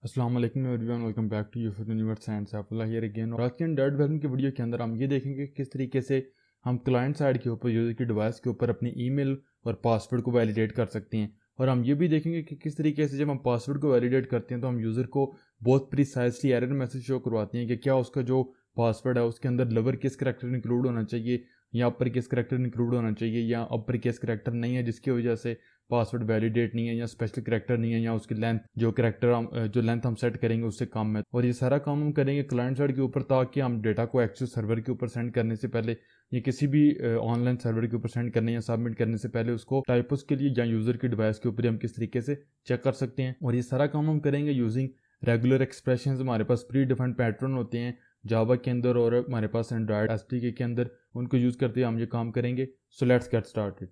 अस्सलाम वालेकुम everyone, welcome back to you for universe and Saifullah here again. और आज के एंड्रॉइड वर्जन की वीडियो के अंदर हम ये देखेंगे कि किस तरीके से हम क्लाइंट साइड के ऊपर यूज़र की डिवाइस के ऊपर अपनी ईमेल और पासवर्ड को वैलिडेट कर सकते हैं। और हम ये भी देखेंगे कि किस तरीके से जब हम पासवर्ड को वैलिडेट करते हैं तो हम यूज़र को बहुत प्रिसाइजली एरर मैसेज शो करवाते हैं कि क्या उसका जो पासवर्ड है उसके अंदर लोअर केस करैक्टर इंक्लूड होना चाहिए या अपर केस करैक्टर इंक्लूड होना चाहिए, या अपर केस करैक्टर नहीं है जिसकी वजह से पासवर्ड वैलिडेट नहीं है, या स्पेशल करैक्टर नहीं है, या उसकी लेंथ जो करैक्टर हम जो लेंथ हम सेट करेंगे उससे कम है। और ये सारा काम हम करेंगे क्लाइंट साइड के ऊपर, ताकि हम डेटा को एक्चुअल सर्वर के ऊपर सेंड करने से पहले या किसी भी ऑनलाइन सर्वर के ऊपर सेंड करने या सबमिट करने से पहले उसको टाइप्स के लिए या यूज़र की डिवाइस के ऊपर हम किस तरीके से चेक कर सकते हैं। और ये सारा काम हम करेंगे यूजिंग रेगुलर एक्सप्रेशन। हमारे पास प्री डिफाइंड पैटर्न होते हैं जावा के अंदर और हमारे पास एंड्रॉयड एसडीके के अंदर, उनको यूज़ करते हुए हम ये काम करेंगे। So let's get started.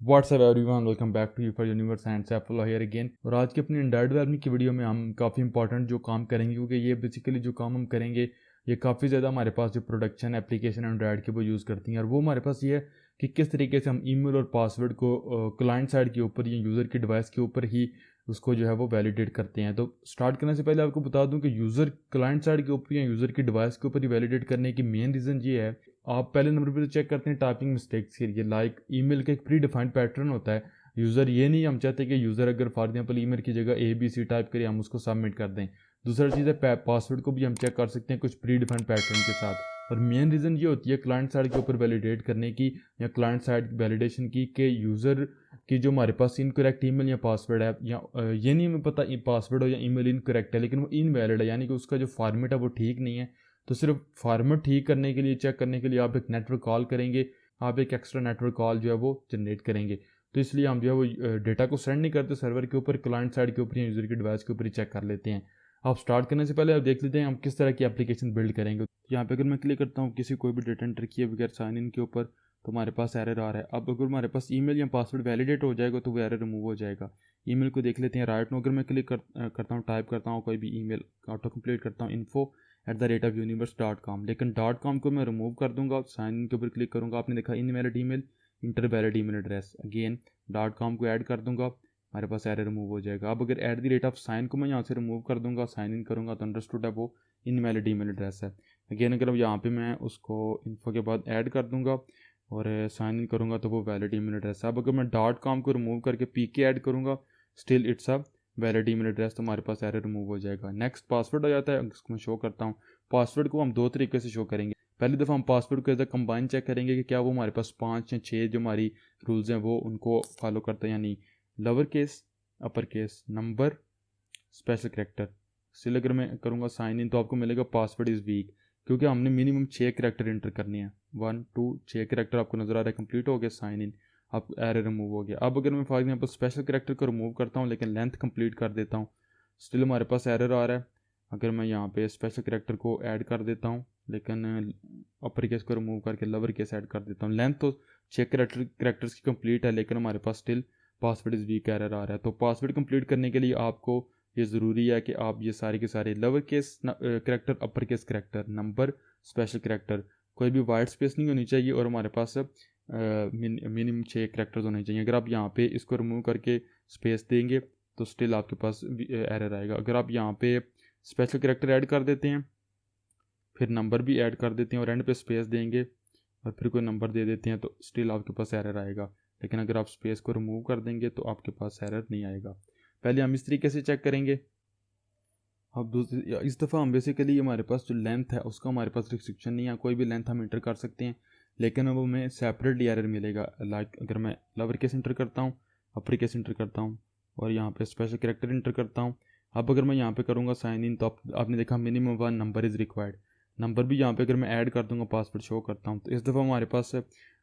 What's up everyone, welcome back to you for universe and Saifullah here again. और आज के अपनी एंड्रॉयड डेवलपमेंट की वीडियो में हम काफ़ी इंपॉर्टेंट जो काम करेंगे, क्योंकि ये बेसिकली जो काम हम करेंगे ये काफ़ी ज़्यादा हमारे पास जो प्रोडक्शन एप्लीकेशन एंड्रॉयड की वो यूज़ करती हैं। और वो हमारे पास ये है कि किस तरीके से हम ईमेल और पासवर्ड को क्लाइंट साइड के ऊपर या यूज़र की डिवाइस के ऊपर ही उसको जो है वो वैलिडेट करते हैं। तो स्टार्ट करने से पहले आपको बता दूं कि यूज़र क्लाइंट साइड के ऊपर या यूज़र की डिवाइस के ऊपर ही वैलिडेट करने की मेन रीज़न ये है, आप पहले नंबर पर चेक करते हैं टाइपिंग मिस्टेक्स के लिए। लाइक ईमेल का एक प्री डिफाइंड पैटर्न होता है। यूज़र ये नहीं हम चाहते कि यूज़र अगर फॉर एग्जाम्पल ईमेल की जगह ABC टाइप करें हम उसको सबमिट कर दें। दूसरा चीज़ है पासवर्ड को भी हम चेक कर सकते हैं कुछ प्री डिफाइंड पैटर्न के साथ। और मेन रीज़न ये होती है क्लाइंट साइड के ऊपर वैलिडेट करने की या क्लाइंट साइड वैलिडेशन की कि यूज़र की जो हमारे पास इनकरेक्ट ईमेल या पासवर्ड है, या ये नहीं हमें पता पासवर्ड हो या ईमेल इनकरेक्ट है लेकिन वो इनवैलिड है, यानी कि उसका जो फॉर्मेट है वो ठीक नहीं है। तो सिर्फ फॉर्मेट ठीक करने के लिए, चेक करने के लिए आप एक नेटवर्क कॉल करेंगे, आप एक एक्स्ट्रा नेटवर्क कॉल जो है वो जनरेट करेंगे। तो इसलिए हम जो है वो डेटा को सेंड नहीं करते सर्वर के ऊपर, क्लाइंट साइड के ऊपर या यूज़र की डिवाइस के ऊपर ही चेक कर लेते हैं। आप स्टार्ट करने से पहले आप देख लेते हैं हम किस तरह की एप्लीकेशन बिल्ड करेंगे। यहाँ पे अगर मैं क्लिक करता हूँ किसी कोई भी डेटा एंटर किए बगैर साइन इन के ऊपर, तो हमारे पास एरर आ रहा है। अब अगर हमारे पास ईमेल या पासवर्ड वैलिडेट हो जाएगा तो वो एरर रिमूव हो जाएगा। ईमेल को देख लेते हैं। राइट नो अगर मैं क्लिक करता हूँ, टाइप करता हूँ कोई भी ईमेल, ऑटो कंप्लीट करता हूँ info@universe.com, लेकिन .com को मैं रिमूव कर दूंगा। साइन इन के ऊपर क्लिक करूँगा, आपने देखा invalid email, inter valid email address. Again .com को ऐड कर दूंगा, हमारे पास एरर रिमूव हो जाएगा। अब अगर @साइन को मैं यहाँ से रिमूव कर दूंगा, साइन इन करूँगा तो अंडरस्टूड है वो इनवैलिड ईमेल एड्रेस है। अगेन अगर अब यहाँ पे मैं उसको इन्फो के बाद ऐड कर दूंगा और साइन इन करूँगा तो वो वैलिड ईमेल एड्रेस है। अब अगर मैं .com को रिमूव करके PK ऐड करूँगा, still it's a valid email address, तो हमारे पास एरर रिमूव हो जाएगा। नेक्स्ट पासवर्ड आ जाता है, इसको मैं शो करता हूँ। पासवर्ड को हम दो तरीके से शो करेंगे। पहली दफ़ा हम पासवर्ड को एज अ कंबाइन चेक करेंगे कि क्या वो हमारे पास 5 या 6 जो हमारी रूल्स हैं वो उनको फॉलो करता है, यानी lower case, upper case, number, special character. Still अगर मैं करूँगा साइन इन तो आपको मिलेगा पासवर्ड इज़ वीक, क्योंकि हमने मिनिमम 6 करैक्टर इंटर करने हैं। 1 2 6 करैक्टर आपको नज़र आ रहा है, कंप्लीट हो गया साइन इन, अब एरर रिमूव हो गया। अब अगर मैं फॉर एग्जाम्पल स्पेशल करैक्टर को रिमूव करता हूँ लेकिन लेंथ कंप्लीट कर देता हूँ, स्टिल हमारे पास एरर आ रहा है। अगर मैं यहाँ पे स्पेशल करैक्टर को ऐड कर देता हूँ लेकिन अपर केस को रिमूव करके लोअर केस ऐड कर देता हूँ, लेंथ तो 6 करैक्टर्स की कंप्लीट है लेकिन हमारे पास still password is weak error आ रहा है। तो पासवर्ड कंप्लीट करने के लिए आपको ये ज़रूरी है कि आप ये सारे के सारे lower case character, upper case character, number, special character, कोई भी वाइट स्पेस नहीं होनी चाहिए और हमारे पास मिनिमम 6 करैक्टर्स होने चाहिए। अगर आप यहाँ पे इसको रिमूव करके स्पेस देंगे तो स्टिल आपके पास एरर आएगा। अगर आप यहाँ पे स्पेशल करैक्टर ऐड कर देते हैं, फिर नंबर भी ऐड कर देते हैं और एंड पे स्पेस देंगे और फिर कोई नंबर दे देते हैं, तो स्टिल आपके पास एरर आएगा। लेकिन अगर आप स्पेस को रिमूव कर देंगे तो आपके पास एरर नहीं आएगा। पहले हम इस तरीके से चेक करेंगे। अब दूसरी इस दफ़ा हम बेसिकली हमारे पास जो लेंथ है उसका हमारे पास रिस्ट्रिक्शन नहीं है, कोई भी लेंथ हम इंटर कर सकते हैं, लेकिन अब हमें सेपरेटली एरर मिलेगा। लाइक अगर मैं लोअर केस इंटर करता हूँ, अपर केस इंटर करता हूँ और यहाँ पे स्पेशल करैक्टर इंटर करता हूँ। अब अगर मैं यहाँ पे करूँगा साइन इन तो आपने देखा minimum 1 number is required. Number भी यहाँ पे अगर मैं ऐड कर दूँगा, पासवर्ड शो करता हूँ, तो इस दफ़ा हमारे पास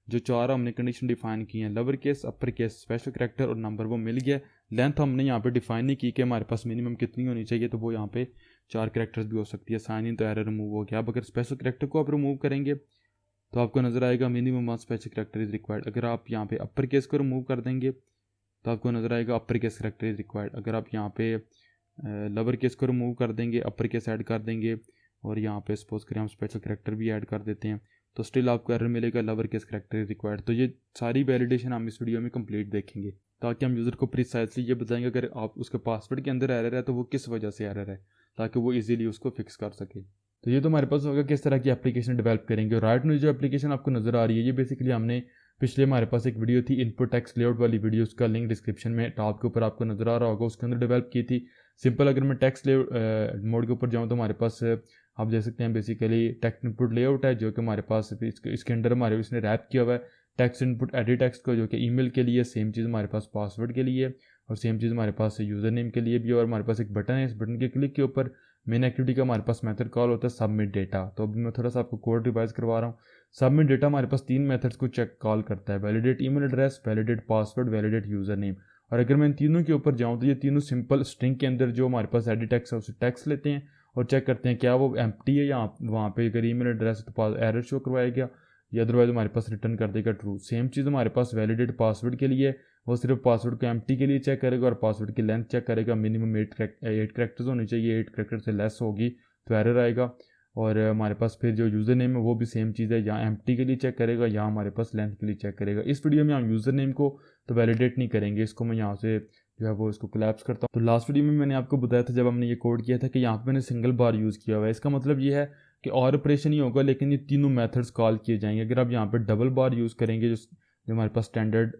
जो 4 हमने कंडीशन डिफाइन की हैं, lower case, upper case, special character और नंबर, वो मिल गया। लेंथ हमने यहाँ पे डिफाइन नहीं की कि हमारे पास मिनिमम कितनी होनी चाहिए, तो वो यहाँ पे 4 करैक्टर्स भी हो सकती है। साइन इन तो एरर रिमूव हो गया। अब अगर स्पेशल करैक्टर को आप रिमूव करेंगे तो आपको नज़र आएगा minimum 1 special character is required. अगर आप यहाँ पे अपर केस को रिमूव कर देंगे तो आपको नज़र आएगा upper case character is required. अगर आप यहाँ पे लोअर केस को रिमूव कर देंगे, अपर केस ऐड कर देंगे और यहाँ पे सपोज करें हम स्पेशल करैक्टर भी ऐड कर देते हैं तो स्टिल आपको एरर मिलेगा lover case character is required. तो ये सारी वैलिडेशन हम इस वीडियो में कंप्लीट देखेंगे ताकि हम यूज़र को प्रिसाइसली ये बताएंगे अगर आप उसके पासवर्ड के अंदर एरर है तो वो किस वजह से एरर है, ताकि वो इजीली उसको फिक्स कर सके। तो ये तो हमारे पास होगा किस तरह की एप्लीकेशन डेवलप करेंगे। और राइट में जो एप्लीकेशन आपको नज़र आ रही है ये बेसिकली हमने पिछले हमारे पास एक वीडियो थी इनपुट टेक्स्ट लेआउट वाली वीडियो, उसका लिंक डिस्क्रिप्शन में टॉप के ऊपर आपको नज़र आ रहा होगा, उसके अंदर डेवलप की थी। सिंपल अगर मैं टेक्स्ट लेआउट मोड के ऊपर जाऊँ तो हमारे पास आप देख सकते हैं बेसिकली टेक्स्ट इनपुट लेआउट है जो कि हमारे पास इसके अंदर हमारे इसने रैप किया हुआ है टेक्स्ट इनपुट एडिट टेक्स्ट को, जो कि ईमेल के लिए, सेम चीज़ हमारे पास पासवर्ड के लिए और सेम चीज़ हमारे पास यूज़र नेम के लिए भी। और हमारे पास एक बटन है, इस बटन के क्लिक के ऊपर मेन एक्टिविटी का हमारे पास मेथड कॉल होता है सबमिट डेटा। तो अभी मैं थोड़ा सा आपको कोड रिवाइज करवा रहा हूँ। सबमिट डेटा हमारे पास 3 मेथड्स को चेक कॉल करता है, validate email address, validate password, validate user name. और अगर मैं इन तीनों के ऊपर जाऊँ तो ये तीनों सिंपल स्ट्रिंग के अंदर जो हमारे पास एडिट टेक्स्ट है उसे टेक्स्ट लेते हैं और चेक करते हैं क्या वो एम्प्टी है या वहाँ पे अगर ईमेल एड्रेस है तो एरर शो करवाएगा या अदरवाइज हमारे पास रिटर्न कर देगा ट्रू। सेम चीज़ हमारे पास वैलिडेट पासवर्ड के लिए, वो सिर्फ पासवर्ड को एम्प्टी के लिए चेक करेगा और पासवर्ड की लेंथ चेक करेगा, मिनिमम 8 करेक्टर्स होनी चाहिए, 8 करेक्टर से लेस होगी तो एरर आएगा। और हमारे पास फिर जो यूज़र नेम है वो भी सेम चीज़ है, या एम्प्टी के लिए चेक करेगा या हमारे पास लेंथ के लिए चेक करेगा। इस वीडियो में हम यूज़र नेम को तो वैलिडेट नहीं करेंगे, इसको मैं यहाँ से जो है वो इसको कोलैप्स करता हूँ। तो लास्ट वीडियो में मैंने आपको बताया था जब हमने ये कोड किया था कि यहाँ पे मैंने सिंगल बार यूज़ किया हुआ है। इसका मतलब ये है कि और ऑपरेशन ही होगा लेकिन ये तीनों मेथड्स कॉल किए जाएंगे। अगर आप यहाँ पे डबल बार यूज़ करेंगे जो हमारे पास स्टैंडर्ड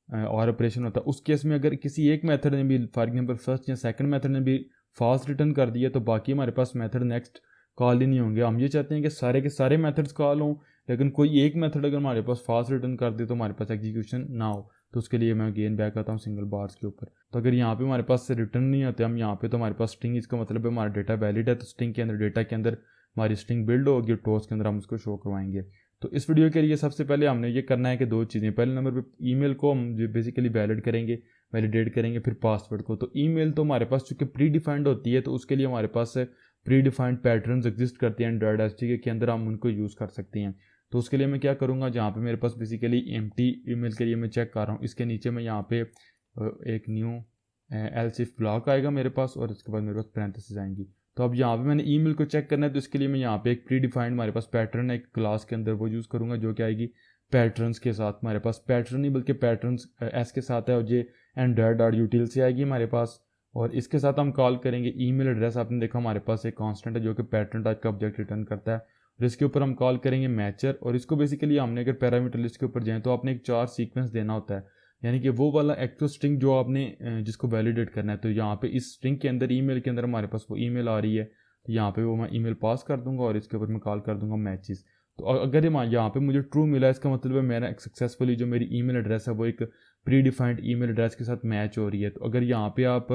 और ऑपरेशन होता है, उस केस में अगर किसी एक मेथड ने भी फॉर एग्जांपल फर्स्ट या सेकंड मेथड ने भी फॉल्स रिटर्न कर दिया तो बाकी हमारे पास मेथड नेक्स्ट कॉल ही नहीं होंगे। हम ये चाहते हैं कि सारे के सारे मेथड्स कॉल हों, लेकिन कोई एक मेथड अगर हमारे पास फॉल्स रिटर्न कर दे तो हमारे पास एग्जीक्यूशन ना हो। तो उसके लिए मैं अगेन बैक आता हूँ सिंगल बार्स के ऊपर। तो अगर यहाँ पे हमारे पास रिटर्न नहीं होते हम यहाँ पे, तो हमारे पास स्ट्रिंग, इसका मतलब है हमारा डेटा वैलिड है, तो स्ट्रिंग के अंदर डेटा के अंदर हमारी स्ट्रिंग बिल्ड होगी और टोस के अंदर हम उसको शो करवाएंगे। तो इस वीडियो के लिए सबसे पहले हमने ये करना है कि 2 चीज़ें। पहले नंबर पे ईमेल को हम जो बेसिकली वैलिड करेंगे, वैलिडेट करेंगे, फिर पासवर्ड को। तो ईमेल तो हमारे पास चूँकि प्री डिफाइंड होती है तो उसके लिए हमारे पास प्री डिफाइंड पैटर्न्स एग्जिस्ट करते हैं एंड्रॉयड एसडीके के अंदर, हम उनको यूज़ कर सकते हैं। तो उसके लिए मैं क्या करूँगा, जहाँ पे मेरे पास बेसिकली एम्प्टी ईमेल के लिए मैं चेक कर रहा हूँ, इसके नीचे मैं यहाँ पे एक न्यू एल्स इफ ब्लॉक आएगा मेरे पास और इसके बाद मेरे पास पैरेंथेसिस आएंगी। तो अब यहाँ पे मैंने ईमेल को चेक करना है तो इसके लिए मैं यहाँ पे एक प्री डिफाइंड हमारे पास पैटर्न है एक क्लास के अंदर, वो यूज़ करूँगा जो कि आएगी पैटर्न्स के साथ। हमारे पास पैटर्न नहीं बल्कि पैटर्न्स एस के साथ है और ये android.util से आएगी हमारे पास। और इसके साथ हम कॉल करेंगे ईमेल एड्रेस। आपने देखा हमारे पास एक कांस्टेंट है जो कि पैटर्न टाइप का ऑब्जेक्ट रिटर्न करता है और इसके ऊपर हम कॉल करेंगे मैचर। और इसको बेसिकली हमने अगर पैरामीटर लिस्ट के ऊपर जाएँ तो आपने एक 4 सीक्वेंस देना होता है, यानी कि वो वाला एक्चुअल स्ट्रिंग जो आपने जिसको वैलिडेट करना है। तो यहाँ पे इस स्ट्रिंग के अंदर ईमेल के अंदर हमारे पास वो ईमेल आ रही है, तो यहाँ पे वो मैं ईमेल पास कर दूंगा और इसके ऊपर मैं कॉल कर दूंगा मैचेस। तो अगर यहाँ पे मुझे ट्रू मिला इसका मतलब है मेरा सक्सेसफुली जो मेरी ईमेल एड्रेस है वो एक प्री डिफाइंड ईमेल एड्रेस के साथ मैच हो रही है। तो अगर यहाँ पे आप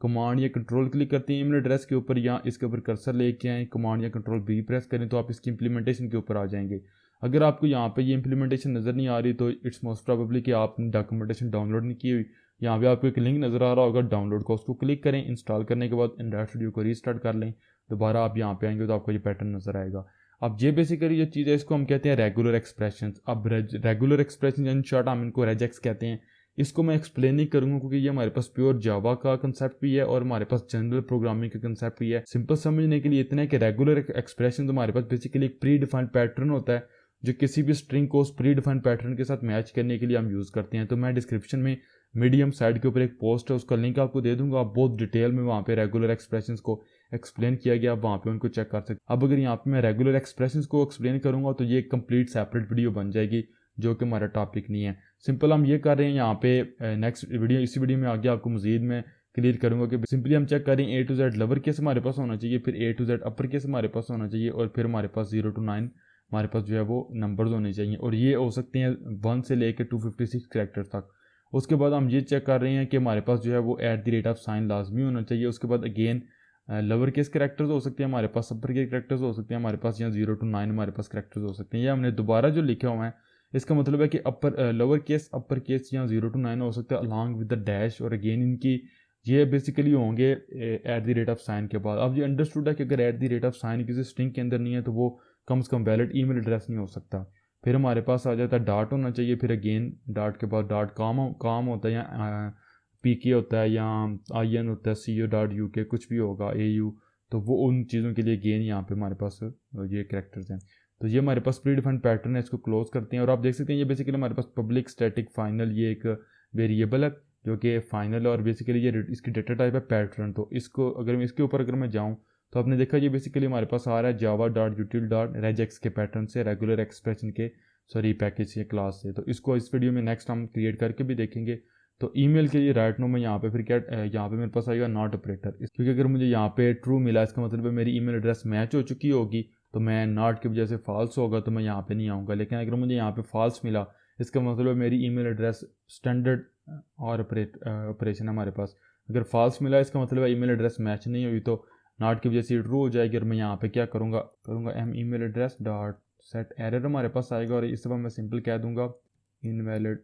कमांड या कंट्रोल क्लिक करते हैं ईमेल एड्रेस के ऊपर या इसके ऊपर कर्सर लेके आए, कमांड या कंट्रोल भी प्रेस करें तो आप इसकी इंप्लीमेंटेशन के ऊपर आ जाएंगे। अगर आपको यहाँ पे ये इंप्लीमेंटेशन नज़र नहीं आ रही तो इट्स मोस्ट प्रोबेबली कि आपने डॉक्यूमेंटेशन डाउनलोड नहीं की हुई। यहाँ पे आपको एक लिंक नज़र आ रहा होगा डाउनलोड का, उसको क्लिक करें। इंस्टॉल करने के बाद एंड्रॉइड स्टूडियो को रीस्टार्ट कर लें, दोबारा आप यहाँ पे आएंगे तो आपको ये पैटर्न नज़र आएगा। अब ये बेसिकली जो चीज़ है इसको हम कहते हैं रेगुलर एक्सप्रेशन। अब रेगुलर एक्सप्रेशन इन शॉर्ट हम इनको रेजेक्स कहते हैं। इसको मैं एक्सप्लेन नहीं करूंगा क्योंकि ये हमारे पास प्योर जावा का कंसेप्ट भी है और हमारे पास जनरल प्रोग्रामिंग का कंसेप्ट भी है। सिंपल समझने के लिए इतना है कि रेगुलर एक्सप्रेशन तो हमारे पास बेसिकली एक प्री डिफाइंड पैटर्न होता है जो किसी भी स्ट्रिंग को उस प्री डिफाइंड पैटर्न के साथ मैच करने के लिए हम यूज़ करते हैं। तो मैं डिस्क्रिप्शन में मीडियम साइड के ऊपर एक पोस्ट है, उसका लिंक आपको दे दूंगा। आप बहुत डिटेल में वहाँ पे रेगुलर एक्सप्रेशंस को एक्सप्लेन किया गया, आप वहाँ पे उनको चेक कर सकते। अब अगर यहाँ पे मैं रेगुलर एक्सप्रेशंस को एक्सप्लेन करूँगा तो ये एक कंप्लीट सेपरेट वीडियो बन जाएगी जो कि हमारा टॉपिक नहीं है। सिंपल हम ये कर रहे हैं यहाँ पे नेक्स्ट वीडियो, इसी वीडियो में आगे आपको मजीद में क्लियर करूँगा कि सिंपली हम चेक करें A to Z lower case हमारे पास होना चाहिए, फिर A to Z upper case हमारे पास होना चाहिए और फिर हमारे पास 0 to 9 हमारे पास जो है वो नंबर्स होने चाहिए और ये हो सकते हैं 1 से लेकर 256 कैरेक्टर्स तक। उसके बाद हम ये चेक कर रहे हैं कि हमारे पास जो है वो @साइन लाजमी होना चाहिए। उसके बाद अगेन लोअर केस करेक्टर्स हो सकते हैं हमारे पास, अपर केस करेक्टर्स हो सकते हैं हमारे पास, या 0 to 9 हमारे पास करेक्टर्स हो सकते हैं। ये हमने दोबारा जो लिखा हुआ है इसका मतलब है कि लोअर केस, अपर केस या 0 to 9 हो सकता है अलॉन्ग विद द डैश। और अगेन इनकी ये बेसिकली होंगे @साइन के बाद। अब ये अंडरस्टूड है कि अगर @साइन किसी स्ट्रिंग के अंदर नहीं है तो वो कम से कम वैलिड ईमेल एड्रेस नहीं हो सकता। फिर हमारे पास आ जाता है डॉट होना चाहिए, फिर अगेन डॉट के बाद डॉट कॉम होता है या PK होता है या IN होता है, CO.UK कुछ भी होगा, AU तो वो उन चीज़ों के लिए गेन यहाँ पे हमारे पास ये कैरेक्टर्स हैं। तो ये हमारे पास प्री डिफाइंड पैटर्न है, इसको क्लोज करते हैं और आप देख सकते हैं ये बेसिकली हमारे पास पब्लिक स्टैटिक फाइनल ये एक वेरिएबल है जो कि फाइनल है और बेसिकली ये इसकी डेटा टाइप है पैटर्न। तो इसको अगर मैं इसके ऊपर अगर मैं जाऊँ तो आपने देखा ये बेसिकली हमारे पास आ रहा है जावा डॉट यूटिल डॉट रेजेक्स के पैटर्न से, रेगुलर एक्सप्रेशन के सॉरी पैकेज के क्लास से। तो इसको इस वीडियो में नेक्स्ट हम क्रिएट करके भी देखेंगे। तो ईमेल के लिए राइट नो में यहाँ पे फिर क्या यहाँ पे मेरे पास आएगा नॉट ऑपरेटर, क्योंकि अगर मुझे यहाँ पे ट्रू मिला इसका मतलब है मेरी ईमेल एड्रेस मैच हो चुकी होगी, तो मैं नॉट की वजह से फॉल्स होगा तो मैं यहाँ पे नहीं आऊँगा। लेकिन अगर मुझे यहाँ पे फॉल्स मिला इसका मतलब है मेरी ईमेल एड्रेस स्टैंडर्ड और ऑपरेशन हमारे पास। अगर फॉल्स मिला इसका मतलब है ईमेल एड्रेस मैच नहीं हुई, तो नॉट की वजह से ट्रू हो जाएगी और मैं यहाँ पे क्या करूँगा M email address dot set error हमारे पास आएगा और इस दफ़ा मैं सिंपल कह दूँगा invalid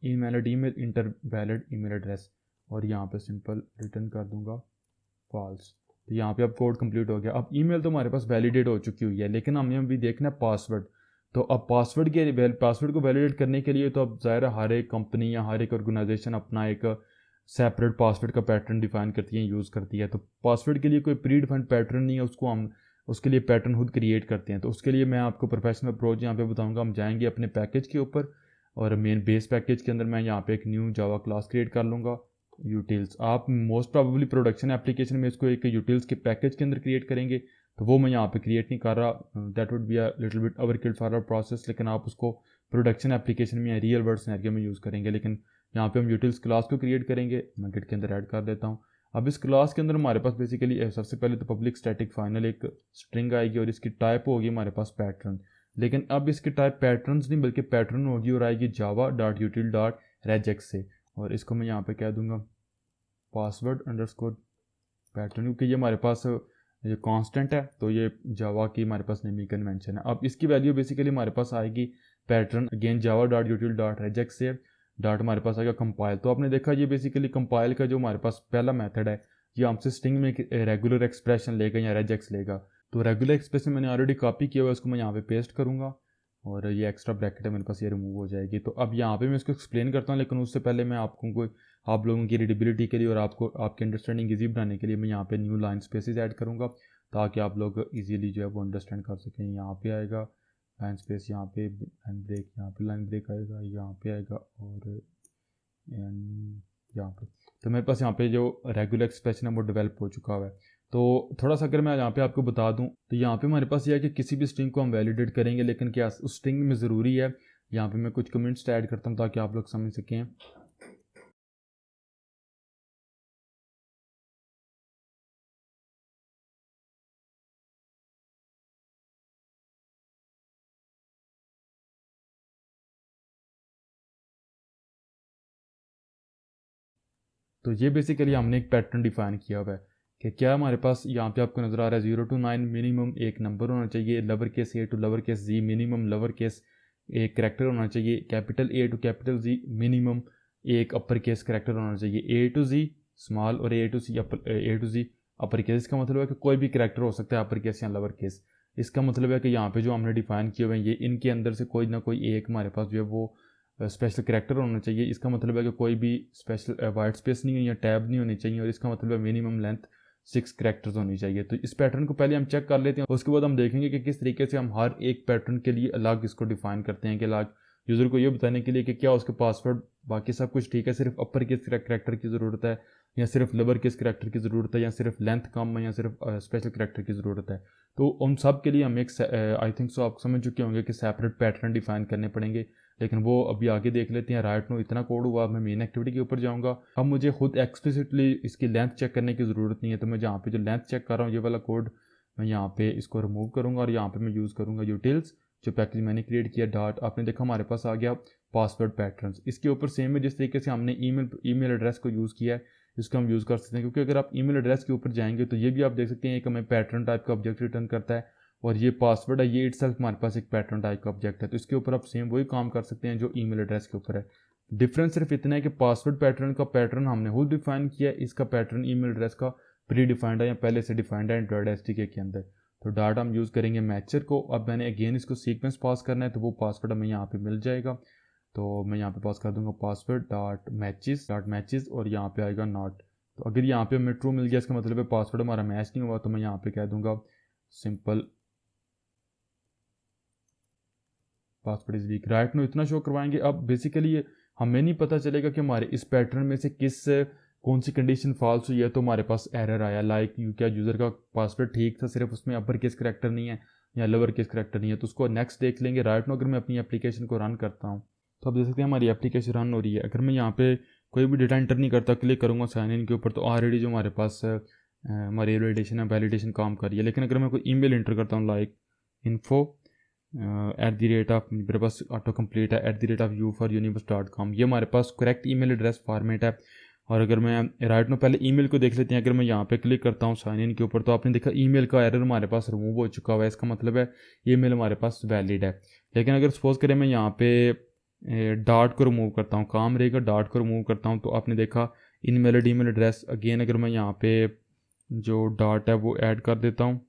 invalid email inter valid email address और यहाँ पे सिंपल रिटर्न कर दूंगा फॉल्स। तो यहाँ पे अब कोड कंप्लीट हो गया। अब ईमेल तो हमारे पास वैलिडेट हो चुकी हुई है, लेकिन हमें अभी देखना है पासवर्ड। तो अब पासवर्ड को वैलिडेट करने के लिए तो अब ज़ाहिर हर एक कंपनी या हर एक ऑर्गेनाइजेशन अपना एक सेपरेट पासवर्ड का पैटर्न डिफाइन करती है, यूज़ करती है। तो पासवर्ड के लिए कोई प्री डिफाइंड पैटर्न नहीं है, उसको हम उसके लिए पैटर्न खुद क्रिएट करते हैं। तो उसके लिए मैं आपको प्रोफेशनल अप्रोच यहाँ पे बताऊँगा। हम जाएंगे अपने पैकेज के ऊपर और मेन बेस पैकेज के अंदर मैं यहाँ पे एक न्यू जावा क्लास क्रिएट कर लूँगा यूटिल्स। आप मोस्ट प्रॉबेबली प्रोडक्शन एप्लीकेशन में इसको एक यूटिल्स के पैकेज के अंदर क्रिएट करेंगे, तो वो मैं यहाँ पे क्रिएट नहीं कर रहा, that would be a little bit overkill for our process. लेकिन आप उसको प्रोडक्शन एप्लीकेशन में या रियल वर्ल्ड सिनेरियो में यूज़ करेंगे। लेकिन यहाँ पे हम यूटिल्स क्लास को क्रिएट करेंगे, मैं गिट के अंदर ऐड कर देता हूँ। अब इस क्लास के अंदर हमारे पास बेसिकली सबसे पहले तो पब्लिक स्टैटिक फाइनल एक स्ट्रिंग आएगी और इसकी टाइप होगी हमारे पास पैटर्न। लेकिन अब इसकी टाइप पैटर्न्स नहीं बल्कि पैटर्न होगी और आएगी जावा डॉट यूटिल डॉट रेजेक्स से। और इसको मैं यहाँ पे कह दूंगा पासवर्ड अंडरस्कोर पैटर्न, क्योंकि ये हमारे पास ये कांस्टेंट है तो ये जावा की हमारे पास नेमिंग कन्वेंशन है। अब इसकी वैल्यू बेसिकली हमारे पास आएगी pattern again Java dot यूटिल dot regex से डॉट हमारे पास आएगा कंपाइल। तो आपने देखा ये बेसिकली कंपाइल का जो हमारे पास पहला मेथड है ये हमसे स्ट्रिंग में रेगुलर एक्सप्रेशन लेगा या रेजेक्स लेगा। तो रेगुलर एक्सप्रेशन मैंने ऑलरेडी कॉपी किया हुआ है, उसको मैं यहाँ पे पेस्ट करूँगा और ये एक्स्ट्रा ब्रैकेट है मेरे पास ये रिमूव हो जाएगी। तो अब यहाँ पे मैं इसको एक्सप्लेन करता हूँ, लेकिन उससे पहले मैं आप लोगों की रीडेबिलिटी के लिए और आपको आपकी अंडरस्टैंडिंग ईजी बनाने के लिए मैं यहाँ पे न्यू लाइन स्पेसिस ऐड करूँगा ताकि आप लोग इजीली जो है वो अंडरस्टैंड कर सकें। यहाँ पे आएगा लाइन स्पेस, यहाँ पे लाइन ब्रेक, यहाँ पे लाइन ब्रेक आएगा, यहाँ पे आएगा और यहाँ पे। तो मेरे पास यहाँ पे जो रेगुलर एक्सप्रेशन है वो डेवलप हो चुका हुआ है। तो थोड़ा सा अगर मैं यहाँ पे आपको बता दूँ तो यहाँ पे हमारे पास यह है कि किसी भी स्ट्रिंग को हम वैलिडेट करेंगे, लेकिन क्या उस स्ट्रिंग में ज़रूरी है, यहाँ पे मैं कुछ कमेंट्स ऐड करता हूँ ताकि आप लोग समझ सकें। तो ये बेसिकली हमने एक पैटर्न डिफाइन किया हुआ है कि क्या हमारे पास यहाँ पे आपको नज़र आ रहा है 0 to 9 मिनिमम एक नंबर होना चाहिए, lower case A to lower case G minimum lower case एक करेक्टर होना चाहिए, capital A to capital G minimum एक अपर केस करेक्टर होना चाहिए, ए टू जी स्मॉल और ए टू जी अपर केस। इसका मतलब है कि कोई भी करेक्टर हो सकता है अपर केस या लवर केस। इसका मतलब है कि यहाँ पे जो हमने डिफाइन किए हुए हैं ये इनके अंदर से कोई ना कोई एक हमारे पास जो है वो स्पेशल करेक्टर होना चाहिए। इसका मतलब है कि कोई भी स्पेशल वाइट स्पेस नहीं है या टैब नहीं होनी चाहिए और इसका मतलब है मिनिमम लेंथ 6 करेक्टर्स होनी चाहिए। तो इस पैटर्न को पहले हम चेक कर लेते हैं, उसके बाद हम देखेंगे कि किस तरीके से हम हर एक पैटर्न के लिए अलग इसको डिफाइन करते हैं कि अलग यूज़र को ये बताने के लिए कि क्या उसके पासवर्ड बाकी सब कुछ ठीक है, सिर्फ अपर केस करेक्टर की ज़रूरत है या सिर्फ लोअर केस करेक्टर की ज़रूरत है या सिर्फ लेंथ कम है या सिर्फ स्पेशल करेक्टर की ज़रूरत है। तो उन सब के लिए हम एक आई थिंक सो आप समझ चुके होंगे कि सेपरेट पैटर्न डिफाइन करने पड़ेंगे, लेकिन वो अभी आगे देख लेते हैं। राइट नो इतना कोड हुआ, मैं मेन एक्टिविटी के ऊपर जाऊंगा। अब मुझे खुद एक्सप्लिसिटली इसकी लेंथ चेक करने की ज़रूरत नहीं है, तो मैं जहाँ पे जो लेंथ चेक कर रहा हूँ ये वाला कोड मैं यहाँ पे इसको रिमूव करूँगा और यहाँ पे मैं यूज़ करूँगा यूटिल्स जो पैकेज मैंने क्रिएट किया डॉट। आपने देखा हमारे पास आ गया पासवर्ड पैटर्न्स। इसके ऊपर सेम है जिस तरीके से हमने ईमेल एड्रेस को यूज़ किया है इसको हम यूज़ कर सकते हैं, क्योंकि अगर आप ईमेल एड्रेस के ऊपर जाएंगे तो ये भी आप देख सकते हैं एक हमें पैटर्न टाइप का ऑब्जेक्ट रिटर्न करता है और ये पासवर्ड है ये इटसेल्फ हमारे पास एक पैटर्न टाइप का ऑब्जेक्ट है। तो इसके ऊपर आप सेम वही काम कर सकते हैं जो ईमेल एड्रेस के ऊपर है। डिफरेंस सिर्फ इतना है कि पासवर्ड पैटर्न का पैटर्न हमने खुद डिफाइन किया है, इसका पैटर्न ईमेल एड्रेस का प्री डिफाइंड है या पहले से डिफाइंड है एंड्रॉइड एसडीके के अंदर। तो डाटा हम यूज़ करेंगे मैचर को। अब मैंने अगेन इसको सीक्वेंस पास करना है तो वो पासवर्ड हमें यहाँ पे मिल जाएगा। तो मैं यहाँ पे पास कर दूंगा पासवर्ड डॉट मैचेस और यहाँ पे आएगा नॉट। तो अगर यहाँ पे हमें ट्रू मिल गया इसका मतलब है पासवर्ड हमारा मैच नहीं हुआ, तो मैं यहाँ पे कह दूंगा simple password is weak. Right no इतना शो करवाएंगे। अब बेसिकली ये हमें नहीं पता चलेगा कि हमारे इस पैटर्न में से कौन सी कंडीशन फॉल्स हुई है तो हमारे पास एरर आया। लाइक क्या यूज़र का पासवर्ड ठीक था, सिर्फ उसमें अपर केस करैक्टर नहीं है या लोअर केस करैक्टर नहीं है, तो उसको नेक्स्ट देख लेंगे। राइट नो अगर मैं अपनी एप्लीकेशन को रन करता हूँ तो आप देख सकते हैं हमारी एप्लीकेशन रन हो रही है। अगर मैं यहाँ पे कोई भी डेटा एंटर नहीं करता, क्लिक करूँगा साइन इन के ऊपर, तो ऑलरेडी जो हमारे पास हमारी वैलिडेशन काम कर रही है। लेकिन अगर मैं कोई ईमेल एंटर करता हूँ लाइक इन्फो @ मेरे पास ऑटो कंप्लीट है @uforuniverse.com, ये हमारे पास करेक्ट ईमेल एड्रेस फॉर्मेट है। और अगर मैं राइट नो पहले ईमेल को देख लेते हैं। अगर मैं यहाँ पे क्लिक करता हूँ साइन इन के ऊपर, तो आपने देखा ईमेल का एरर हमारे पास रिमूव हो चुका हुआ है। इसका मतलब है ईमेल हमारे पास वैलिड है। लेकिन अगर सपोज करें मैं यहाँ पे डॉट को रिमूव करता हूँ, काम रहेगा, डॉट को रिमूव करता हूँ, तो आपने देखा इनवैलिड ईमेल एड्रेस। अगेन अगर मैं यहाँ पे जो डॉट है वो ऐड कर देता हूँ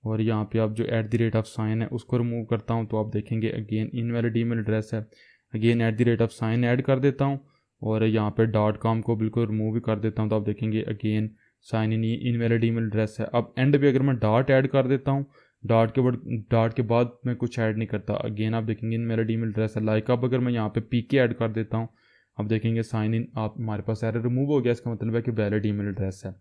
और यहाँ पे आप जो @sign है उसको रिमूव करता हूँ, तो आप देखेंगे अगेन इनवैलिड ईमेल एड्रेस है। अगेन @sign ऐड कर देता हूँ और यहाँ पे .com को बिल्कुल रिमूव भी कर देता हूँ, तो आप देखेंगे again sign in invalid email address है। अब एंड पे अगर मैं डॉट ऐड कर देता हूँ, डॉट के बाद मैं कुछ ऐड नहीं करता, अगेन आप देखेंगे इनवैलिड ईमेल एड्रेस है। लाइक अब अगर मैं यहाँ पे PK ऐड कर देता हूँ, आप देखेंगे साइन इन, आप हमारे पास एरर रिमूव हो गया। इसका मतलब है कि वैलिड ईमेल एड्रेस है।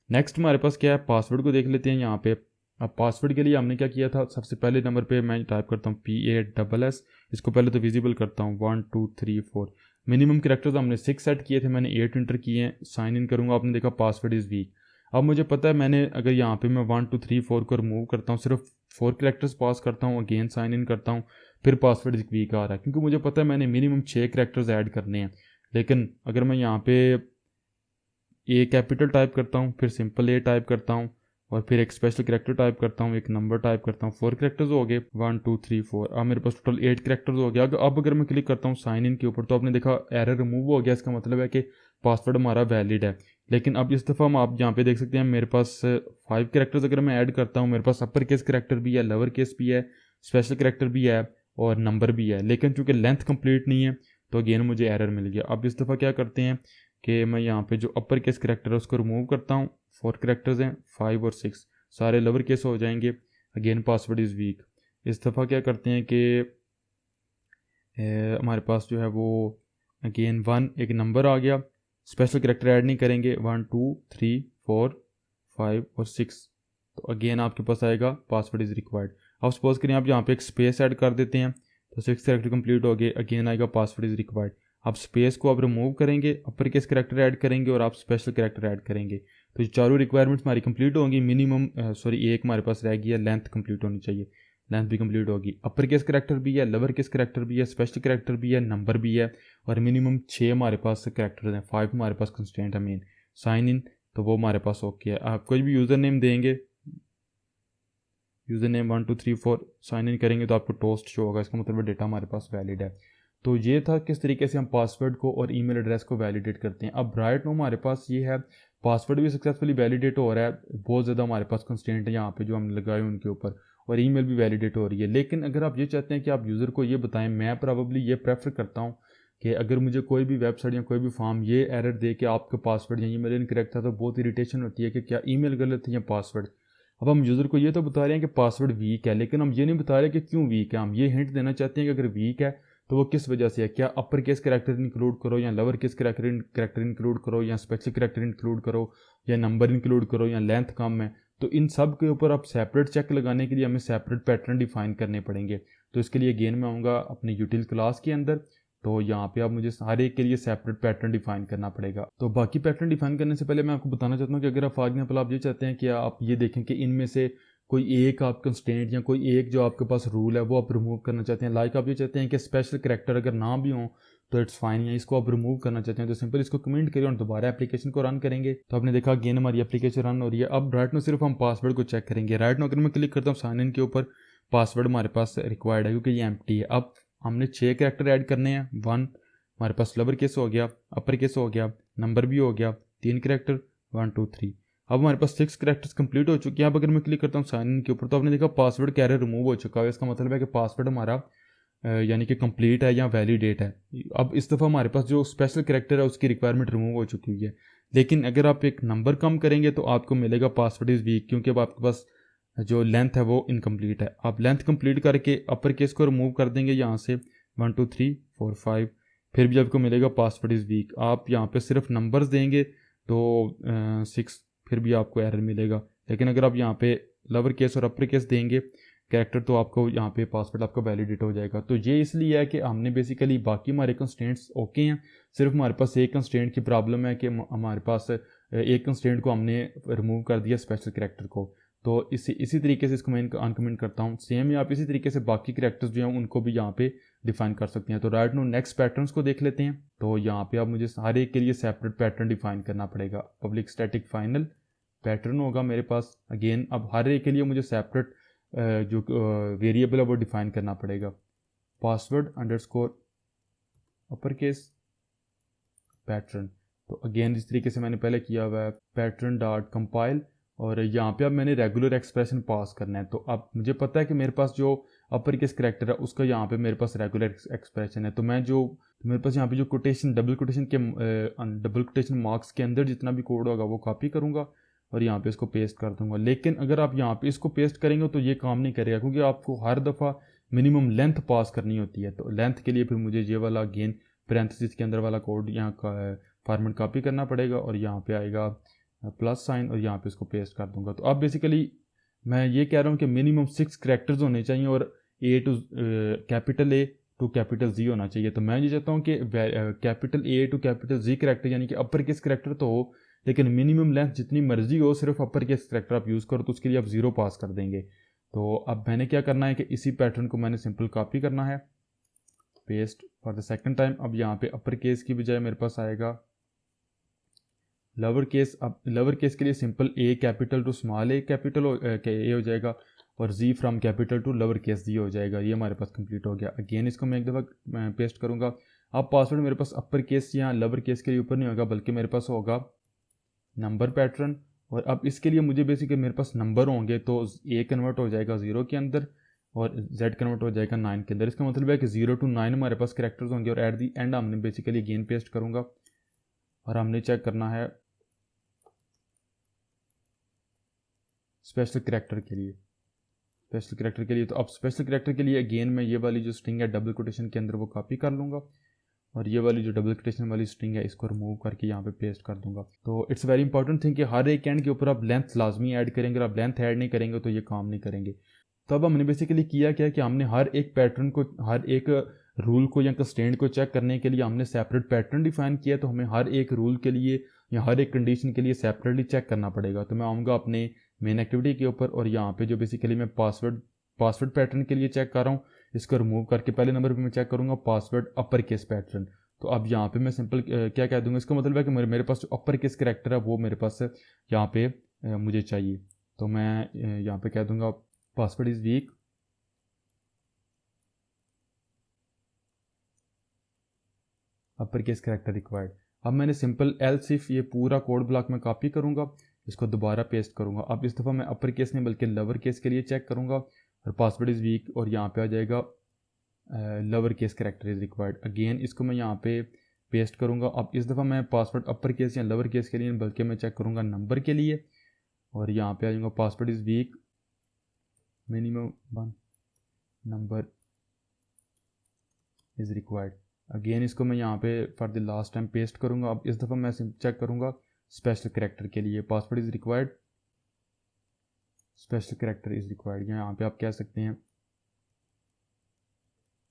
नेक्स्ट हमारे पास क्या है, पासवर्ड को देख लेते हैं यहाँ पे। अब पासवर्ड के लिए हमने क्या किया था, सबसे पहले नंबर पे मैं टाइप करता हूँ PASS, इसको पहले तो विजिबल करता हूँ 1 2 3 4। मिनिमम कैरेक्टर्स हमने 6 सेट किए थे, मैंने 8 इंटर किए हैं। साइन इन करूँगा, आपने देखा पासवर्ड इज़ वीक। अब मुझे पता है मैंने अगर यहाँ पे मैं 1 2 3 4 को रिमूव करता हूँ, सिर्फ 4 कैरेक्टर्स पास करता हूँ, अगेन साइन इन करता हूँ, फिर पासवर्ड इज वीक आ रहा है, क्योंकि मुझे पता है मैंने मिनिमम 6 कैरेक्टर्स ऐड करने हैं। लेकिन अगर मैं यहाँ पे A कैपिटल टाइप करता हूँ, फिर सिंपल A टाइप करता हूँ और फिर एक स्पेशल कैरेक्टर टाइप करता हूँ, एक नंबर टाइप करता हूँ, 4 कैरेक्टर्स हो गए, 1 2 3 4। अब मेरे पास टोटल 8 कैरेक्टर्स हो गया। अब अगर मैं क्लिक करता हूँ साइन इन के ऊपर, तो आपने देखा एरर रिमूव हो गया। इसका मतलब है कि पासवर्ड हमारा वैलिड है। लेकिन अब इस दफ़ा हम आप यहाँ पे देख सकते हैं मेरे पास 5 कैरेक्टर्स अगर मैं ऐड करता हूँ, मेरे पास अपर केस कैरेक्टर भी है, लोअर केस भी है, स्पेशल कैरेक्टर भी है और नंबर भी है। लेकिन चूँकि लेंथ कंप्लीट नहीं है तो अगेन मुझे एरर मिल गया। अब इस दफ़ा क्या करते हैं कि मैं यहाँ पे जो अपर केस करैक्टर है उसको रिमूव करता हूँ। 4 करैक्टर्स हैं, 5 और 6 सारे लोअर केस हो जाएंगे। Again password is week. इस दफ़ा क्या करते हैं कि हमारे पास जो है वो अगेन 1 एक नंबर आ गया, स्पेशल करैक्टर ऐड नहीं करेंगे, 1 2 3 4 5 और 6, तो अगेन आपके पास आएगा पासवर्ड इज़ रिक्वायर्ड। अब सपोज करें आप यहाँ पे एक स्पेस ऐड कर देते हैं, तो 6 करैक्टर कंप्लीट हो गए, अगेन आएगा पासवर्ड इज़ रिक्वायर्ड। आप स्पेस को आप रिमूव करेंगे, अपर केस करैक्टर ऐड करेंगे और आप स्पेशल करैक्टर ऐड करेंगे, तो ये चारों रिक्वायरमेंट्स हमारी कंप्लीट होंगी। मिनिमम एक हमारे पास रह गई है, लेंथ कंप्लीट होनी चाहिए, लेंथ भी कंप्लीट होगी। अपर केस करैक्टर भी है, लोअर केस करैक्टर भी है, स्पेशल करैक्टर भी है, नंबर भी है और मिनिमम 6 हमारे पास करैक्टर्स हैं, 5 हमारे पास कंस्टेंट है मेन। साइन इन तो वो हमारे पास ओके है। आप कोई भी यूज़र नेम देंगे, यूज़र नेम 1 2 3 4 साइन इन करेंगे तो आपको टोस्ट शो होगा, इसका मतलब डेटा हमारे पास वैलिड है। तो ये था किस तरीके से हम पासवर्ड को और ईमेल एड्रेस को वैलिडेट करते हैं। अब राइट नो हमारे पास ये है, पासवर्ड भी सक्सेसफुली वैलिडेट हो रहा है, बहुत ज़्यादा हमारे पाए कंस्टेंट है यहाँ पे जो हम लगाए उनके ऊपर, और ईमेल भी वैलिडेट हो रही है। लेकिन अगर आप ये चाहते हैं कि आप यूज़र को ये बताएं, मैं प्रॉबली ये प्रेफर करता हूँ कि अगर मुझे कोई भी वेबसाइट या कोई भी फॉर्म ये एरर दे कि आपका पासवर्ड या ईमेल इनकरेक्ट था, तो बहुत इरिटेशन होती है कि क्या ईमेल गलत है या पासवर्ड। अब हम यूज़र को ये तो बता रहे हैं कि पासवर्ड वीक है, लेकिन हम ये नहीं बता रहे कि क्यों वीक है। हम ये हिंट देना चाहते हैं कि अगर वीक है तो वो किस वजह से है, क्या अपर केस करैक्टर इंक्लूड करो या लोअर केस करैक्टर इंक्लूड करो या स्पेशल करैक्टर इंक्लूड करो या नंबर इंक्लूड करो या लेंथ कम है। तो इन सब के ऊपर आप सेपरेट चेक लगाने के लिए हमें सेपरेट पैटर्न डिफाइन करने पड़ेंगे। तो इसके लिए अगेन मैं आऊँगा अपनी यूटिल क्लास के अंदर, तो यहाँ पे आप मुझे हर एक के लिए सेपरेट पैटर्न डिफाइन करना पड़ेगा। तो बाकी पैटर्न डिफाइन करने से पहले मैं आपको बताना चाहता हूँ कि अगर आप फॉर एग्जाम्पल आप ये चाहते हैं कि आप ये देखें कि इनमें से कोई एक आप कंस्टेंट या कोई एक जो आपके पास रूल है वो आप रिमूव करना चाहते हैं, लाइक आप ये चाहते हैं कि स्पेशल करैक्टर अगर ना भी हो तो इट्स फाइन, या इसको आप रिमूव करना चाहते हैं, तो सिंपल इसको कमेंट करिए और दोबारा एप्लीकेशन को रन करेंगे। तो आपने देखा अगेन हमारी एप्लीकेशन रन हो रही है। अब राइट नो सिर्फ हम पासवर्ड को चेक करेंगे। राइट नो अगर मैं क्लिक करता हूँ साइन इन के ऊपर, पासवर्ड हमारे पास रिक्वायर्ड है क्योंकि ये एम्प्टी है। अब हमने 6 करैक्टर ऐड करने हैं, 1 हमारे पास लोअर केस हो गया, अपर केस हो गया, नंबर भी हो गया, 3 करैक्टर 1 2 3। अब हमारे पास 6 करैक्टर्स कंप्लीट हो चुके हैं। अब अगर मैं क्लिक करता हूँ साइन इन के ऊपर, तो आपने देखा पासवर्ड का एरर रिमूव हो चुका है। इसका मतलब है कि पासवर्ड हमारा यानी कि कंप्लीट है या वैलिडेट है। अब इस दफ़ा हमारे पास जो स्पेशल कैरेक्टर है उसकी रिक्वायरमेंट रिमूव हो चुकी हुई है। लेकिन अगर आप एक नंबर कम करेंगे तो आपको मिलेगा पासवर्ड इज़ वीक, क्योंकि अब आपके पास जो लेंथ है वो इनकम्प्लीट है। आप लेंथ कंप्लीट करके अपर केस को रिमूव कर देंगे यहाँ से 1 2 3 4 5, फिर भी आपको मिलेगा पासवर्ड इज़ वीक। आप यहाँ पे सिर्फ नंबर्स देंगे तो 6, फिर भी आपको एरर मिलेगा। लेकिन अगर आप यहाँ पे लोअर केस और अपर केस देंगे कैरेक्टर तो आपको यहाँ पे पासवर्ड आपका वैलिडेट हो जाएगा। तो ये इसलिए है कि हमने बेसिकली बाकी हमारे कंस्ट्रेंट्स ओके हैं, सिर्फ हमारे पास एक कंस्ट्रेंट की प्रॉब्लम है कि हमारे पास एक कंस्ट्रेंट को हमने रिमूव कर दिया स्पेशल कैरेक्टर को। तो इसी तरीके से इसको मैं अनकमेंट करता हूँ। सेम ही आप इसी तरीके से बाकी कैरेक्टर्स जो हैं उनको भी यहाँ पे डिफाइन कर सकते हैं। तो राइट नो नेक्स्ट पैटर्न्स को देख लेते हैं। तो यहाँ पे अब मुझे हर एक के लिए सेपरेट पैटर्न डिफाइन करना पड़ेगा। पब्लिक स्टैटिक फाइनल पैटर्न होगा मेरे पास। अगेन अब हर एक के लिए मुझे सेपरेट जो वेरिएबल है वो डिफाइन करना पड़ेगा। Password underscore upper case pattern. तो अगेन जिस तरीके से मैंने पहले किया हुआ है पैटर्न डॉट कंपाइल, और यहाँ पे अब मैंने रेगुलर एक्सप्रेशन पास करना है। तो अब मुझे पता है कि मेरे पास जो अपर केस कैरेक्टर है उसका यहाँ पे मेरे पास रेगुलर एक्सप्रेशन है। तो मेरे पास यहाँ पे जो कोटेशन डबल कोटेशन मार्क्स के अंदर जितना भी कोड होगा वो कॉपी करूँगा और यहाँ पे इसको पेस्ट कर दूंगा। लेकिन अगर आप यहाँ पे इसको पेस्ट करेंगे तो ये काम नहीं करेगा, क्योंकि आपको हर दफ़ा मिनिमम लेंथ पास करनी होती है। तो लेंथ के लिए फिर मुझे ये वाला अगेन पैरेंथेसिस के अंदर वाला कोड यहाँ का फॉर्मेट कॉपी करना पड़ेगा और यहाँ पे आएगा प्लस साइन और यहाँ पे इसको पेस्ट कर दूंगा। तो अब बेसिकली मैं ये कह रहा हूँ कि मिनिमम 6 कैरेक्टर्स होने चाहिए और ए टू कैपिटल जी होना चाहिए। तो मैं ये चाहता हूँ कि capital A to capital G character यानी कि अपर केस कैरेक्टर तो हो, लेकिन मिनिमम लेंथ जितनी मर्जी हो सिर्फ अपर केस कैरेक्टर आप यूज़ करो, तो उसके लिए आप 0 पास कर देंगे। तो अब मैंने क्या करना है कि इसी पैटर्न को मैंने सिंपल कॉपी करना है, paste for the second time. अब यहाँ पे अपर केस की बजाय मेरे पास आएगा लोअर केस। अब लोअर केस के लिए simple A capital to small A capital A हो जाएगा और G from capital to lower case G हो जाएगा। ये हमारे पास कंप्लीट हो गया। अगेन इसको मैं एक दफ़ा पेस्ट करूँगा। अब पासवर्ड मेरे पास अपर केस या लोअर केस के लिए ऊपर नहीं होगा, बल्कि मेरे पास होगा नंबर पैटर्न। और अब इसके लिए मुझे बेसिकली मेरे पास नंबर होंगे तो ए कन्वर्ट हो जाएगा 0 के अंदर और z कन्वर्ट हो जाएगा 9 के अंदर। इसका मतलब है कि 0 to 9 हमारे पास कैरेक्टर्स होंगे और एट दी एंड हमने बेसिकली अगेन पेस्ट करूँगा और हमने चेक करना है स्पेशल कैरेक्टर के लिए। तो अब स्पेशल कैरेक्टर के लिए अगेन मैं ये वाली जो स्ट्रिंग है डबल कोटेशन के अंदर वो कॉपी कर लूँगा और ये वाली जो डबल कोटेशन वाली स्ट्रिंग है इसको रिमूव करके यहाँ पे पेस्ट कर दूंगा। तो इट्स वेरी इंपॉर्टेंट थिंग कि हर एक एंड के ऊपर आप लेंथ लाजमी ऐड करेंगे। अगर आप लेंथ ऐड नहीं करेंगे तो ये काम नहीं करेंगे। तो अब हमने बेसिकली किया क्या कि हमने हर एक पैटर्न को, हर एक रूल को या कंस्ट्रेंट को चेक करने के लिए हमने सेपरेट पैटर्न डिफाइन किया। तो हमें हर एक रूल के लिए या हर एक कंडीशन के लिए सेपरेटली चेक करना पड़ेगा। तो मैं आऊँगा अपने मेन एक्टिविटी के ऊपर और यहाँ पे जो बेसिकली मैं पासवर्ड पैटर्न के लिए चेक कर रहा हूँ, इसको रिमूव करके पहले नंबर पर मैं चेक करूँगा पासवर्ड अपर केस पैटर्न। तो अब यहाँ पे मैं सिंपल क्या कह दूँगा, इसका मतलब है कि मेरे पास जो अपर केस कैरेक्टर है वो मेरे पास यहाँ पे मुझे चाहिए। तो मैं यहाँ पे कह दूँगा password is week, upper case character required. अब मैंने सिंपल एल्स इफ ये पूरा कोड ब्लॉक में कॉपी करूँगा, इसको दोबारा पेस्ट करूँगा। अब इस दफ़ा मैं अपर केस नहीं बल्कि लोअर केस के लिए चेक करूँगा और पासवर्ड इज़ वीक और यहाँ पे आ जाएगा lower case character is required. Again इसको मैं यहाँ पे पेस्ट करूँगा। अब इस दफ़ा मैं पासवर्ड अपर केस या लोअर केस के लिए बल्कि मैं चेक करूँगा नंबर के लिए और यहाँ पे आ जाऊँगा password is week minimum 1 number is required. Again इसको मैं यहाँ पे for the last time paste करूँगा। अब इस दफ़ा मैं चेक करूँगा स्पेशल कैरेक्टर के लिए password is required, special character is required. यहाँ पे आप कह सकते हैं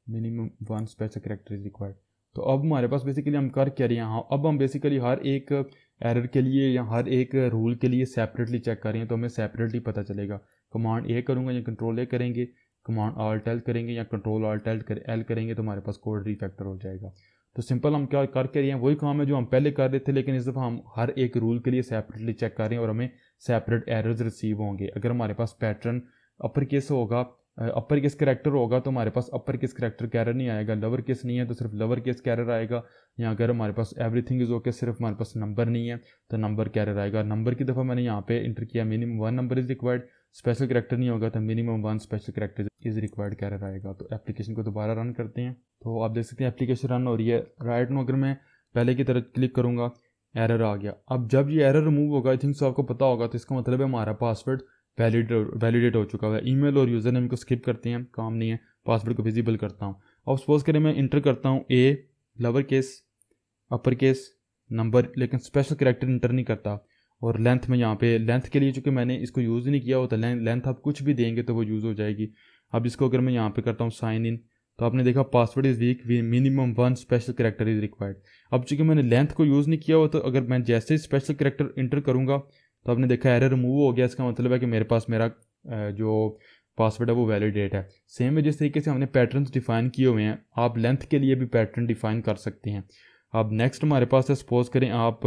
minimum 1 special character is required. तो अब हमारे पास बेसिकली हम कर क्या रहे हैं, हाँ अब हम बेसिकली हर एक एरर के लिए या हर एक रूल के लिए सेपरेटली चेक कर रहे हैं। तो हमें सेपरेटली पता चलेगा। कमांड ए करूँगा या कंट्रोल ए करेंगे, कमांड ऑल्ट एल करेंगे या कंट्रोल ऑल्ट एल करेंगे तो हमारे पास कोड रीफैक्टर हो जाएगा। तो सिंपल हम क्या कर रहे हैं वही काम है जो हम पहले कर रहे थे, लेकिन इस दफ़ा हम हर एक रूल के लिए सेपरेटली चेक कर रहे हैं और हमें सेपरेट एरर्स रिसीव होंगे। अगर हमारे पास पैटर्न अपर केस होगा, अपर केस कैरेक्टर होगा तो हमारे पास अपर केस कैरेक्टर का एरर नहीं आएगा। लोअर केस नहीं है तो सिर्फ लोअर केस का एरर आएगा। या अगर हमारे पास एवरीथिंग इज ओके सिर्फ हमारे पास नंबर नहीं है तो नंबर का एरर आएगा। नंबर की दफ़ा मैंने यहाँ पे इंटर किया minimum 1 number is required, special character नहीं होगा तो minimum 1 special character is required का एरर आएगा। तो एप्लीकेशन को दोबारा रन करते हैं, तो आप देख सकते हैं एप्लीकेशन रन हो रही है। राइट नो अगर मैं पहले की तरह क्लिक करूँगा, एरर आ गया। अब जब ये एरर रिमूव होगा, आई थिंक सो आपको पता होगा, तो इसका मतलब है हमारा पासवर्ड वैलिडेट हो चुका है। ईमेल और यूज़र नेम को स्किप करते हैं, काम नहीं है, पासवर्ड को विजिबल करता हूँ। अब सपोज करें मैं इंटर करता हूँ a lower case upper case number, लेकिन स्पेशल करैक्टर इंटर नहीं करता। और लेंथ में यहाँ पे लेंथ के लिए चूँकि मैंने इसको यूज़ ही नहीं किया होता, लेंथ आप कुछ भी देंगे तो वो यूज़ हो जाएगी। अब इसको अगर मैं यहाँ पे करता हूँ साइन इन, तो आपने देखा password is week, minimum 1 special character is required. अब चूँकि मैंने लेंथ को यूज़ नहीं किया हुआ, तो अगर मैं जैसे ही स्पेशल करैक्टर इंटर करूँगा तो आपने देखा एरर रिमूव हो गया। इसका मतलब है कि मेरे पास मेरा जो पासवर्ड है वो वैलिडेट है। सेम है जिस तरीके से हमने पैटर्न्स डिफाइन किए हुए हैं, आप लेंथ के लिए भी पैटर्न डिफाइन कर सकते हैं। अब नेक्स्ट हमारे पास है, सपोज करें आप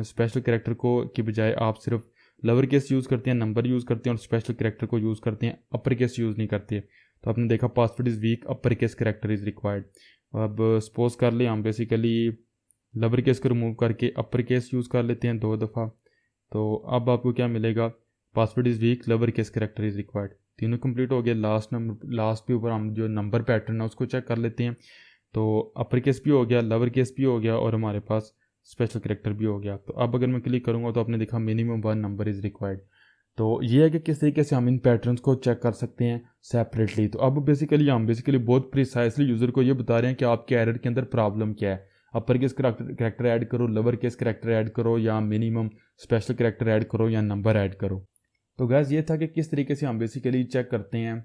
स्पेशल करैक्टर को की बजाय आप सिर्फ लोअर केस यूज़ करते हैं, नंबर यूज़ करते हैं और स्पेशल करैक्टर को यूज़ करते हैं, अपर केस यूज़ नहीं करते। तो आपने देखा password is week, upper case character is required. अब सपोज कर ले हम बेसिकली लोअर केस को रिमूव करके अपर केस यूज़ कर लेते हैं 2 दफ़ा, तो अब आपको क्या मिलेगा, password is week, lower case character is required. तीनों कंप्लीट हो गए। लास्ट के ऊपर हम जो नंबर पैटर्न है उसको चेक कर लेते हैं। तो अपर केस भी हो गया, लोअर केस भी हो गया और हमारे पास स्पेशल करैक्टर भी हो गया। तो अब अगर मैं क्लिक करूँगा तो आपने देखा मिनिमम 1 नंबर इज़ रिक्वायर्ड। तो ये है कि किस तरीके से हम इन पैटर्न्स को चेक कर सकते हैं सेपरेटली। तो अब हम बहुत प्रिसाइसली यूज़र को ये बता रहे हैं कि आपके एरर के अंदर प्रॉब्लम क्या है। अपर केस करैक्टर ऐड करो, लोअर केस करैक्टर ऐड करो, या मिनिमम स्पेशल करैक्टर ऐड करो, या नंबर ऐड करो। तो गैस ये था कि किस तरीके से हम बेसिकली चेक करते हैं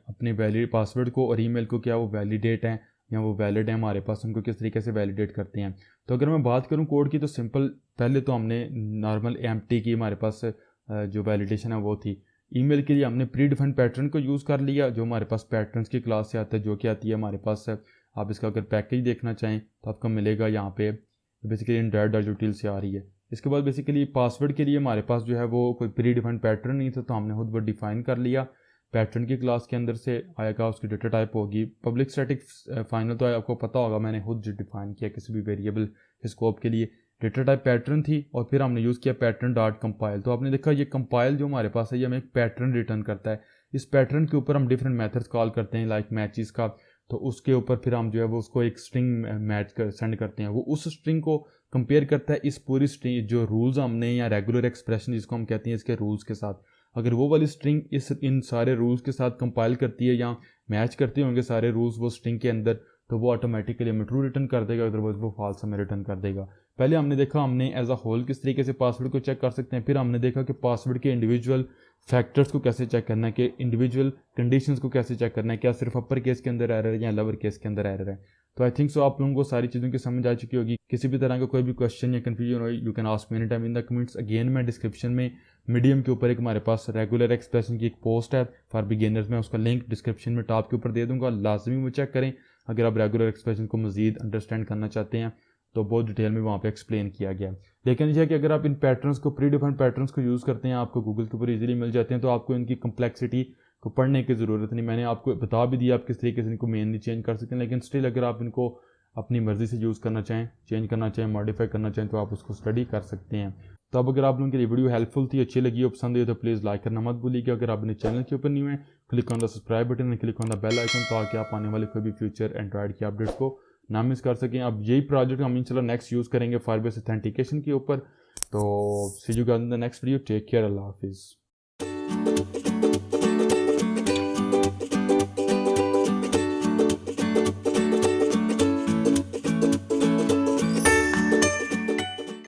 अपने वैलिड पासवर्ड को और ईमेल को, क्या वो वैलिडेट हैं या वो वैलिड है हमारे पास, उनको किस तरीके से वैलिडेट करते हैं। तो अगर मैं बात करूं कोड की, तो सिंपल पहले तो हमने नॉर्मल एम्प्टी की हमारे पास जो वैलिडेशन है वो थी। ईमेल के लिए हमने प्री डिफाइंड पैटर्न को यूज़ कर लिया, जो हमारे पास पैटर्न्स की क्लास से आता है, जो कि आती है हमारे पास। आप इसका अगर पैकेज देखना चाहें तो आपको मिलेगा यहाँ पे, बेसिकली indir.util से आ रही है। इसके बाद बेसिकली पासवर्ड के लिए हमारे पास जो है वो कोई प्री डिफाइंड पैटर्न नहीं था, तो हमने खुद वो डिफाइन कर लिया। पैटर्न की क्लास के अंदर से आएगा, उसकी डेटा टाइप होगी पब्लिक स्टैटिक फाइनल, तो आपको पता होगा मैंने खुद जो डिफाइन किया किसी भी वेरिएबल के स्कोप के लिए। डेटा टाइप पैटर्न थी और फिर हमने यूज़ किया पैटर्न डॉट कंपाइल। तो आपने देखा ये कंपाइल जो हमारे पास है ये हमें एक पैटर्न रिटर्न करता है। इस पैटर्न के ऊपर हम डिफरेंट मेथड्स कॉल करते हैं, लाइक मैचेस का। तो उसके ऊपर फिर हम जो है वो उसको एक स्ट्रिंग सेंड करते हैं, वो उस स्ट्रिंग को कंपेयर करता है इस पूरी स्ट्रिंग जो रूल्स हमने, या रेगुलर एक्सप्रेशन जिसको हम कहते हैं, इसके रूल्स के साथ। अगर वो वाली स्ट्रिंग इन सारे रूल्स के साथ कंपाइल करती है या मैच करते होंगे सारे रूल्स वो स्ट्रिंग के अंदर, तो वो ऑटोमेटिकली हमें ट्रू रिटर्न कर देगा, अदरवाइज वो फॉल्स हमें रिटर्न कर देगा। पहले हमने देखा हमने एज अ होल किस तरीके से पासवर्ड को चेक कर सकते हैं, फिर हमने देखा कि पासवर्ड के इंडिविजुअल फैक्टर्स को कैसे चेक करना है, कि इंडिविजुअल कंडीशंस को कैसे चेक करना है, क्या सिर्फ अपर केस के अंदर एरर है या लोअर केस के अंदर एरर है। तो आई थिंक सो आप लोगों को सारी चीज़ों की समझ आ चुकी होगी। किसी भी तरह का कोई भी क्वेश्चन या कन्फ्यूजन हो, you can ask me any time in the comments. Again मैं डिस्क्रिप्शन में मीडियम के ऊपर एक हमारे पास रेगुलर एक्सप्रेशन की एक पोस्ट है फॉर बिगिनर्स, में उसका लिंक डिस्क्रिप्शन में टॉप के ऊपर दे दूंगा, लाजमी वो चेक करें अगर आप रेगुलर एक्सप्रेशन को मजीद अंडरस्टैंड करना चाहते हैं। तो बहुत डिटेल में वहाँ पे एक्सप्लेन किया गया है। लेकिन यह है कि अगर आप इन पैटर्न्स को, प्री डिफाइंड पैटर्न्स को यूज़ करते हैं, आपको गूगल के ऊपर इजीली मिल जाते हैं, तो आपको इनकी कम्प्लेक्सिटी को पढ़ने की ज़रूरत नहीं। मैंने आपको बता भी दिया आप किस तरीके से इनको मेनली चेंज कर सकते हैं, लेकिन स्टिल अगर आप इनको अपनी मर्ज़ी से यूज़ करना चाहें, चेंज करना चाहें, मॉडिफाई करना चाहें, तो आप उसको स्टडी कर सकते हैं। तो अब अगर आप लोगों के लिए वीडियो हेल्पफुल थी, अच्छी लगी हो, पसंद आई, तो प्लीज़ लाइक करना मत भूलिएगा। अगर आप अपने चैनल के ऊपर न्यू हैं, click on the subscribe button and click on the bell icon, ताकि आप आने वाले कोई भी फ्यूचर एंड्रॉइड की अपडेट्स को ना मिस कर सकें। अब यही प्रोजेक्ट हम इंशाल्लाह नेक्स्ट यूज़ करेंगे फायरबेस ऑथेंटिकेशन के ऊपर। तो see you guys in the next video, take care, अल्लाह हाफिज़।